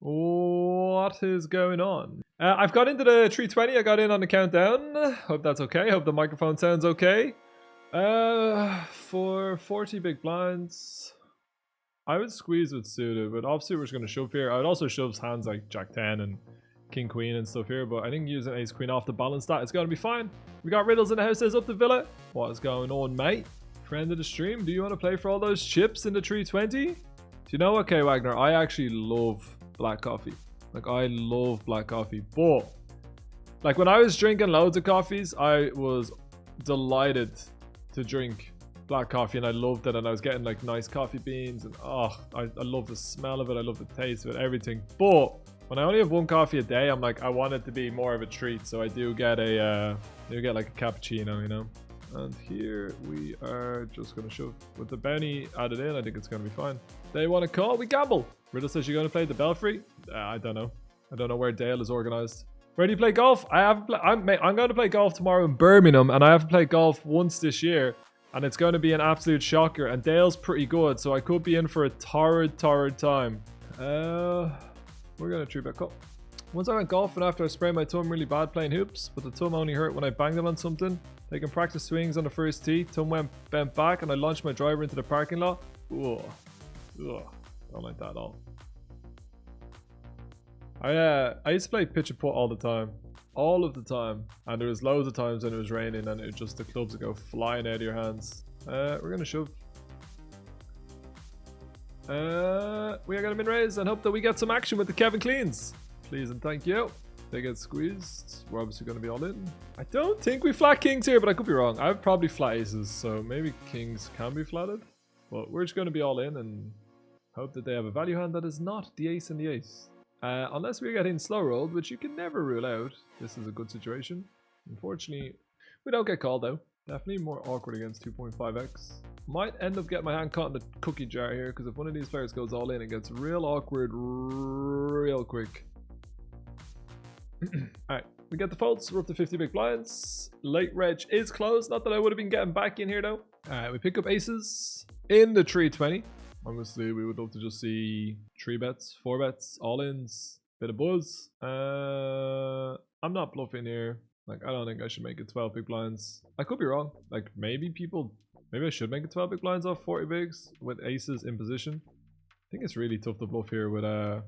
What is going on? I've got into the 320. I got in on the countdown. Hope that's okay. Hope the microphone sounds okay. For 40 big blinds, I would squeeze with suited, but obviously we're just going to shove here. I would also shove hands like Jack 10 and King Queen and stuff here, but I think using Ace Queen off to balance that is going to be fine. We got Riddles in the house. Says up the villa. What is going on, mate? Friend of the stream, do you want to play for all those chips in the 320? Do you know what, K Wagner? I actually love black coffee. Like, I love black coffee, but like when I was drinking loads of coffees, I was delighted to drink black coffee and I loved it, and I was getting like nice coffee beans and I love the smell of it, I love the taste of it, everything. But when I only have one coffee a day, I'm like, I want it to be more of a treat, so I do get like a cappuccino, you know. And here we are just gonna shove with the bounty added in. I think it's gonna be fine. They want to call, we gamble. Riddle says you're gonna play the Belfry. I don't know. I don't know where Dale is organized. Where do you play golf? I'm going to play golf tomorrow in Birmingham, and I haven't played golf once this year, and it's going to be an absolute shocker. And Dale's pretty good, so I could be in for a torrid time. We're going to 3-bet call. Once I went golfing after I sprained my thumb really bad playing hoops, but the thumb only hurt when I banged them on something. Taking practice swings on the first tee, thumb went bent back, and I launched my driver into the parking lot. Ugh. Don't like that at all. I used to play pitch and putt all the time. All of the time. And there was loads of times when it was raining and it just the clubs would go flying out of your hands. We're going to shove. We are going to min raise and hope that we get some action with the Kevin Cleans. Please and thank you. They get squeezed. We're obviously going to be all in. I don't think we flat kings here, but I could be wrong. I have probably flat aces, so maybe kings can be flatted. But we're just going to be all in and hope that they have a value hand that is not the ace and the ace. Unless we're getting slow rolled, which you can never rule out. This is a good situation. Unfortunately, we don't get called though. Definitely more awkward against 2.5x. Might end up getting my hand caught in the cookie jar here, because if one of these players goes all in, it gets real awkward real quick. Alright, we get the folds. We're up to 50 big blinds. Late reg is closed. Not that I would have been getting back in here though. Alright, we pick up aces in the 320. Honestly, we would love to just see 3 bets, 4 bets, all-ins, bit of buzz. I'm not bluffing here. Like, I don't think I should make it 12 big blinds. I could be wrong. Like, maybe I should make it 12 big blinds off 40 bigs with aces in position. I think it's really tough to bluff here with I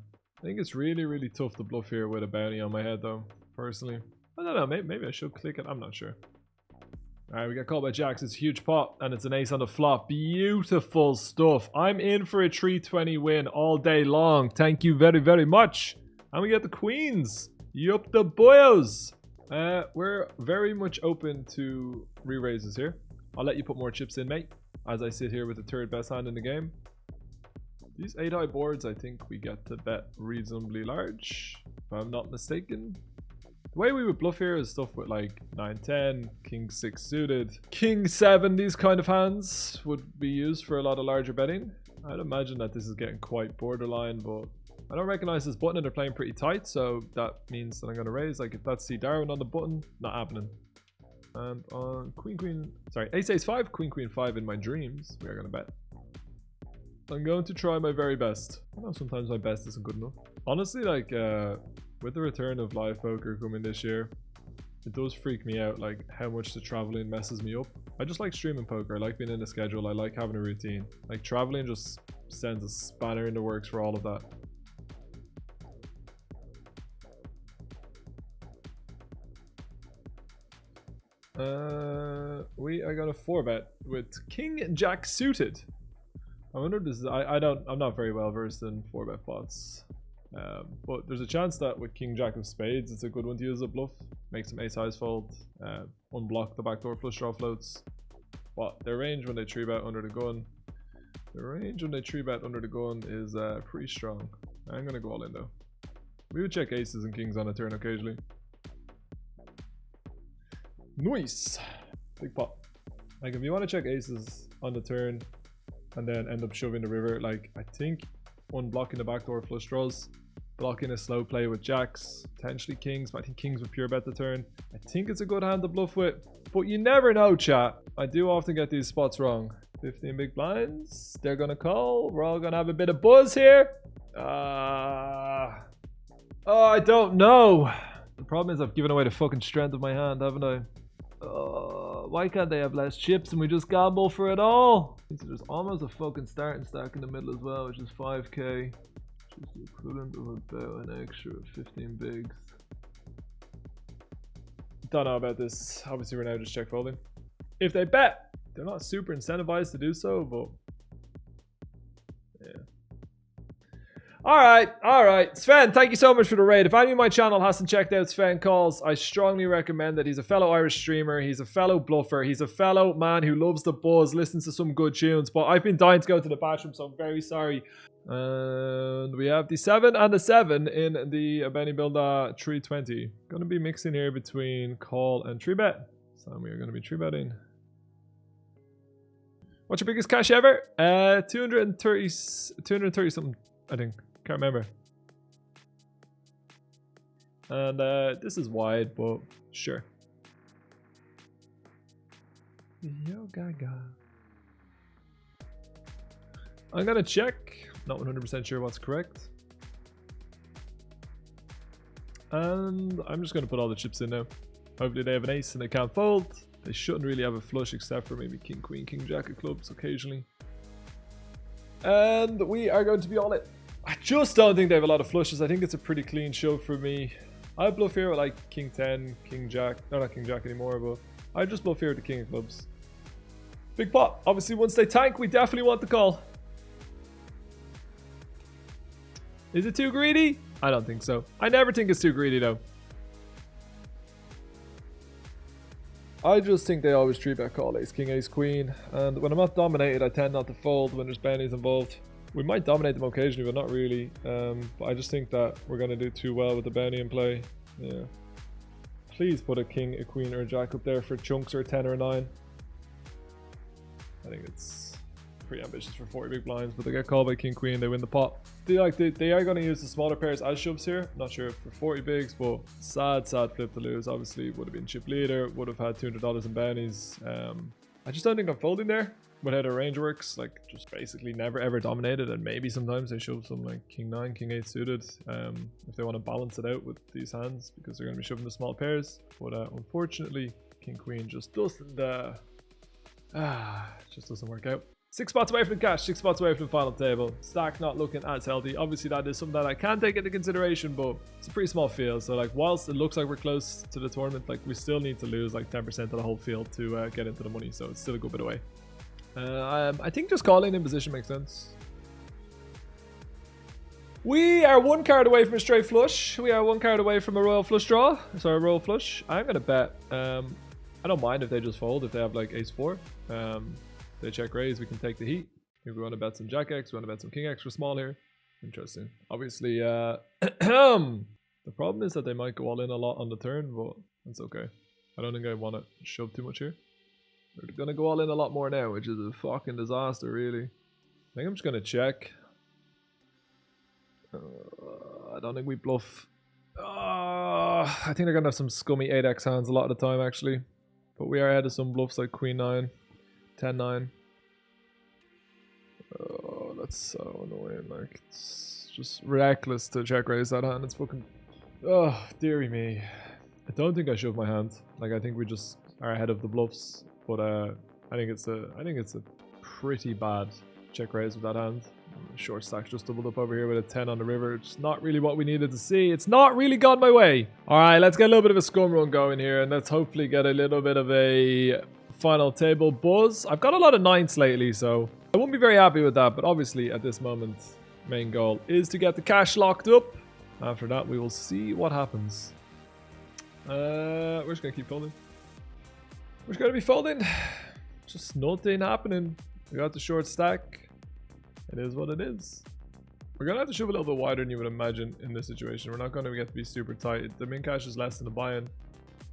think it's really tough to bluff here with a bounty on my head though, personally. I don't know, maybe I should click it, I'm not sure. Alright, we got called by jacks. It's a huge pot, and it's an ace on the flop. Beautiful stuff. I'm in for a 320 win all day long. Thank you very much. And we get the queens. Yup, the boyos. We're very much open to re-raises here. I'll let you put more chips in, mate, as I sit here with the third best hand in the game. These 8-high boards, I think we get to bet reasonably large, if I'm not mistaken. The way we would bluff here is stuff with like 9-10, King 6 suited, King 7, these kind of hands would be used for a lot of larger betting. I'd imagine that this is getting quite borderline, but I don't recognize this button and they're playing pretty tight, so that means that I'm going to raise. Like if that's C Darwin on the button, not happening. And on ace 5, queen 5 in my dreams, we are going to bet. I'm going to try my very best. I know sometimes my best isn't good enough. Honestly, like with the return of live poker coming this year, it does freak me out like how much the traveling messes me up. I just like streaming poker. I like being in a schedule. I like having a routine. Like traveling just sends a spanner in the works for all of that. We are gonna 4-bet with King Jack suited. I wonder if this is I'm not very well versed in 4-bet pots. But there's a chance that with King Jack of spades, it's a good one to use a bluff. Make some ace highs fold, unblock the backdoor flush draw floats. But their range when they 3-bet under the gun, is pretty strong. I'm gonna go all in though. We would check aces and kings on a turn occasionally. Nice, big pot. Like if you want to check aces on the turn and then end up shoving the river, like I think unblocking the backdoor flush draws, blocking a slow play with jacks, potentially kings, but I think kings would pure bet the turn. I think it's a good hand to bluff with, but you never know, chat. I do often get these spots wrong. 15 big blinds, they're gonna call. We're all gonna have a bit of buzz here. Oh, I don't know. The problem is I've given away the fucking strength of my hand, haven't I? Why can't they have less chips and we just gamble for it all? So there's almost a fucking starting stack in the middle as well, which is 5k. Which is the equivalent of about an extra 15 bigs. Don't know about this. Obviously we're now just check folding. If they bet, they're not super incentivized to do so, but yeah. Alright. Sven, thank you so much for the raid. If any of my channel hasn't checked out Sven Calls, I strongly recommend that. He's a fellow Irish streamer, he's a fellow bluffer, he's a fellow man who loves the buzz, listens to some good tunes, but I've been dying to go to the bathroom, so I'm very sorry. And we have the 7 and the 7 in the Benny Builder 320. Gonna be mixing here between call and 3-bet. So we are gonna be 3-betting. What's your biggest cash ever? 230 something, I think. Can't remember. And this is wide, but sure. Yo gaga. I'm gonna check. Not 100% sure what's correct. And I'm just gonna put all the chips in now. Hopefully they have an ace and they can't fold. They shouldn't really have a flush except for maybe king, queen, king, jack of clubs occasionally. And we are going to be all in. I just don't think they have a lot of flushes. I think it's a pretty clean show for me. I bluff here with like king 10, king jack. No, not king jack anymore, but I just bluff here with the king of clubs. Big pot. Obviously, once they tank, we definitely want the call. Is it too greedy? I don't think so. I never think it's too greedy though. I just think they always 3-bet call ace, king, ace, queen. And when I'm not dominated, I tend not to fold when there's bounties involved. We might dominate them occasionally, but not really. But I just think that we're going to do too well with the bounty in play. Yeah. Please put a king, a queen, or a jack up there for chunks or a 10 or a 9. I think it's pretty ambitious for 40 big blinds, but they get called by king, queen, they win the pot. They are going to use the smaller pairs as shoves here. Not sure for 40 bigs, but sad flip to lose. Obviously, would have been chip leader, would have had $200 in bounties. I just don't think I'm folding there with how their range works. Like, just basically never ever dominated, and maybe sometimes they shove some like king 9, king 8 suited if they want to balance it out with these hands, because they're going to be shoving the small pairs. But unfortunately, king, queen just doesn't just doesn't work out. 6 spots away from the cash, 6 spots away from the final table. Stack not looking as healthy. Obviously, that is something that I can take into consideration, but it's a pretty small field. So, like, whilst it looks like we're close to the tournament, like, we still need to lose like 10% of the whole field to get into the money. So it's still a good bit away. I think just calling in position makes sense. We are 1 card away from a straight flush. We are 1 card away from a royal flush draw. Sorry, a royal flush. I'm gonna bet. I don't mind if they just fold if they have like ace 4. They check raise, we can take the heat. If we want to bet some jack X, we want to bet some king X for small here. Interesting. Obviously, the problem is that they might go all in a lot on the turn, but that's okay. I don't think I want to shove too much here. They're going to go all in a lot more now, which is a fucking disaster, really. I think I'm just going to check. I don't think we bluff. I think they're going to have some scummy 8x hands a lot of the time, actually. But we are ahead of some bluffs like queen 9. 10-9. Oh, that's so annoying. Like, it's just reckless to check raise that hand. It's fucking. Oh, dearie me. I don't think I shove my hand. Like, I think we just are ahead of the bluffs. But I think it's a pretty bad check raise with that hand. Short stack's just doubled up over here with a 10 on the river. It's not really what we needed to see. It's not really gone my way. All right, let's get a little bit of a scum run going here, and let's hopefully get a little bit of a final table buzz. I've got a lot of 9s lately, so I won't be very happy with that. But obviously, at this moment, main goal is to get the cash locked up. After that, we will see what happens. We're just gonna keep folding. We're just gonna be folding. Just nothing happening. We got the short stack. It is what it is. We're gonna have to shove a little bit wider than you would imagine in this situation. We're not gonna get to be super tight. The min cash is less than the buy-in.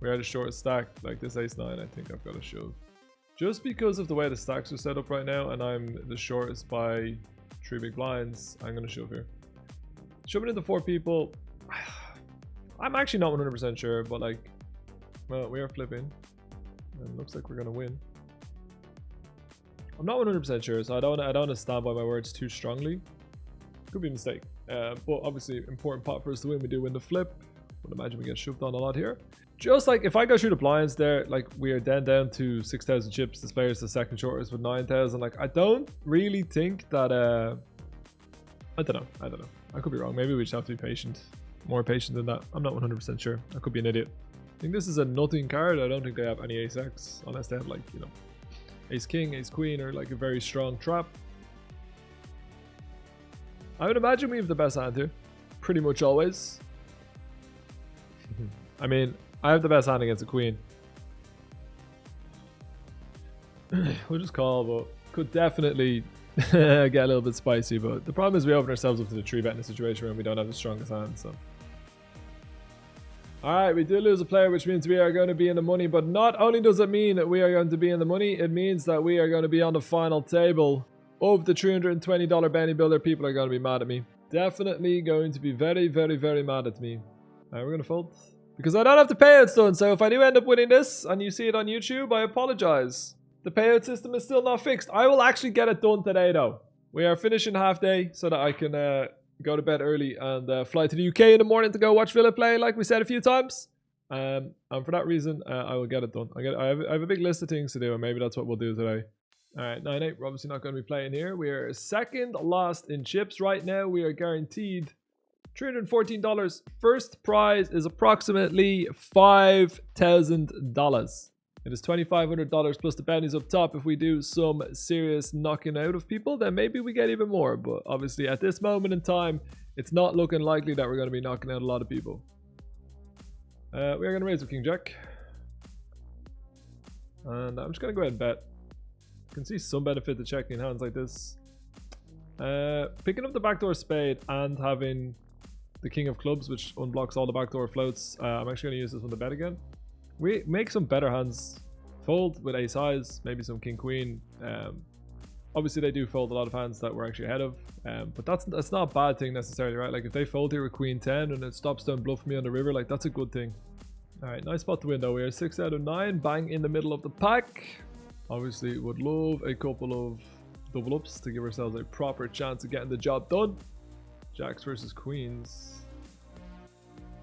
We are the short stack, like this ace 9. I think I've got to shove. Just because of the way the stacks are set up right now, and I'm the shortest by 3 big blinds, I'm gonna shove here. Shoving into 4 people. I'm actually not 100% sure, but like, well, we are flipping. And looks like we're gonna win. I'm not 100% sure, so I don't want to stand by my words too strongly. Could be a mistake. But obviously, important pot for us to win. We do win the flip. Would imagine we get shoved on a lot here. Just like if I go through the blinds there, like we are then down to 6,000 chips. This player's the second shortest with 9,000. Like I don't really think that. I don't know. I could be wrong. Maybe we just have to be patient. More patient than that. I'm not 100% sure. I could be an idiot. I think this is a nothing card. I don't think they have any ace X unless they have like, you know, ace king, ace queen, or like a very strong trap. I would imagine we have the best hand here. Pretty much always. I mean, I have the best hand against a queen. We'll just call, but could definitely get a little bit spicy. But the problem is we open ourselves up to the 3-bet in a situation where we don't have the strongest hand. So, alright, we do lose a player, which means we are going to be in the money. But not only does it mean that we are going to be in the money, it means that we are going to be on the final table of the $320 bounty builder. People are going to be mad at me. Definitely going to be very, very, very mad at me. Alright, we're going to fold. Because I don't have the payouts done, so if I do end up winning this and you see it on YouTube, I apologize. The payout system is still not fixed. I will actually get it done today though. We are finishing half day so that I can go to bed early and fly to the UK in the morning to go watch Villa play, like we said a few times. And for that reason, I will get it done. I have a big list of things to do, and maybe that's what we'll do today. Alright, 9-8, we're obviously not going to be playing here. We are second last in chips right now. We are guaranteed $314. First prize is approximately $5,000. It is $2,500 plus the bounties up top. If we do some serious knocking out of people, then maybe we get even more. But obviously at this moment in time, it's not looking likely that we're going to be knocking out a lot of people. We are going to raise with King Jack. And I'm just going to go ahead and bet. I can see some benefit to checking hands like this. Picking up the backdoor spade and having the king of clubs, which unblocks all the backdoor floats. I'm actually going to use this one to bet again. We make some better hands. Fold with ace highs, maybe some king queen. Obviously they do fold a lot of hands that we're actually ahead of, but that's not a bad thing necessarily, right? Like if they fold here with queen 10 and it stops them bluffing me on the river, like that's a good thing. All right, nice spot to win though. We are 6 out of 9, bang in the middle of the pack. Obviously would love a couple of double ups to give ourselves a proper chance of getting the job done. Jacks versus queens.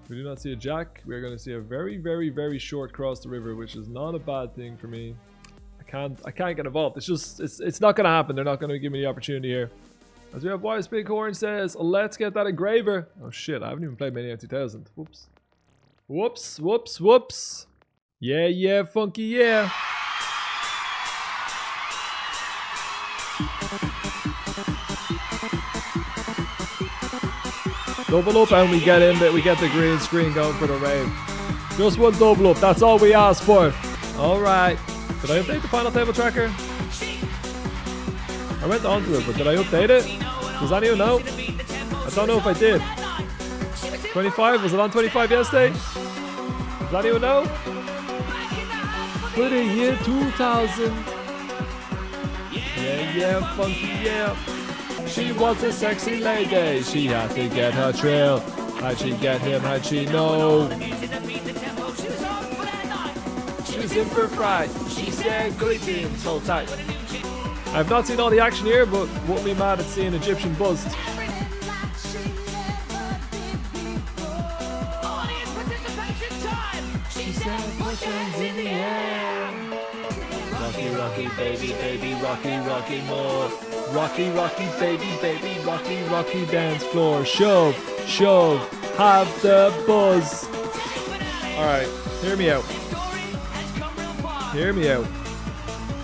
We do not see a jack. We are going to see a very, very, very short cross the river, which is not a bad thing for me. I can't get involved. It's not going to happen. They're not going to give me the opportunity here. As we have Wise Bighorn says, let's get that engraver. Oh shit, I haven't even played Maniac 2000. Whoops. Whoops, whoops, whoops. Yeah, yeah, funky, yeah. Double up and we get in there. We get the green screen going for the rave. Just one double up. That's all we asked for. All right. Did I update the final table tracker? I went onto it, but did I update it? Does anyone know? I don't know if I did. 25? Was it on 25 yesterday? Does anyone know? For the year 2000. Yeah, yeah, funky, yeah. She was a sexy lady, she had to get her trail. How'd she get him, how'd she know? She's in for a fright, she said greetings, hold tight. I've not seen all the action here, but won't be mad at seeing Egyptian buzzed. She said put things in the air. Rocky, rocky, baby, baby, rocky, rocky more. Rocky, rocky, baby, baby, rocky, rocky dance floor. Shove, shove, have the buzz. Alright, hear me out. Hear me out.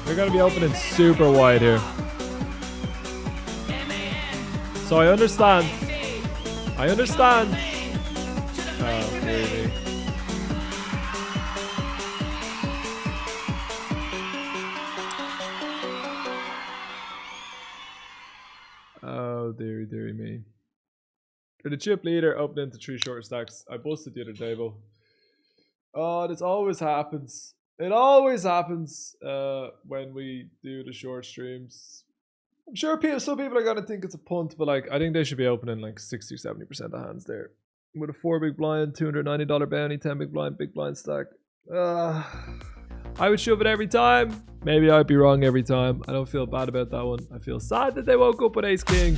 We're going to be opening super wide here. So I understand. I understand. Oh, baby. Oh, dearie, dearie me. For the chip leader, opening to 3 short stacks. I busted the other table. Oh, this always happens. It always happens when we do the short streams. I'm sure some people are going to think it's a punt, but like I think they should be opening like 60 or 70% of hands there. With a 4 big blind, $290 bounty, 10 big blind stack. I would shove it every time. Maybe I'd be wrong every time. I don't feel bad about that one. I feel sad that they woke up with ace king.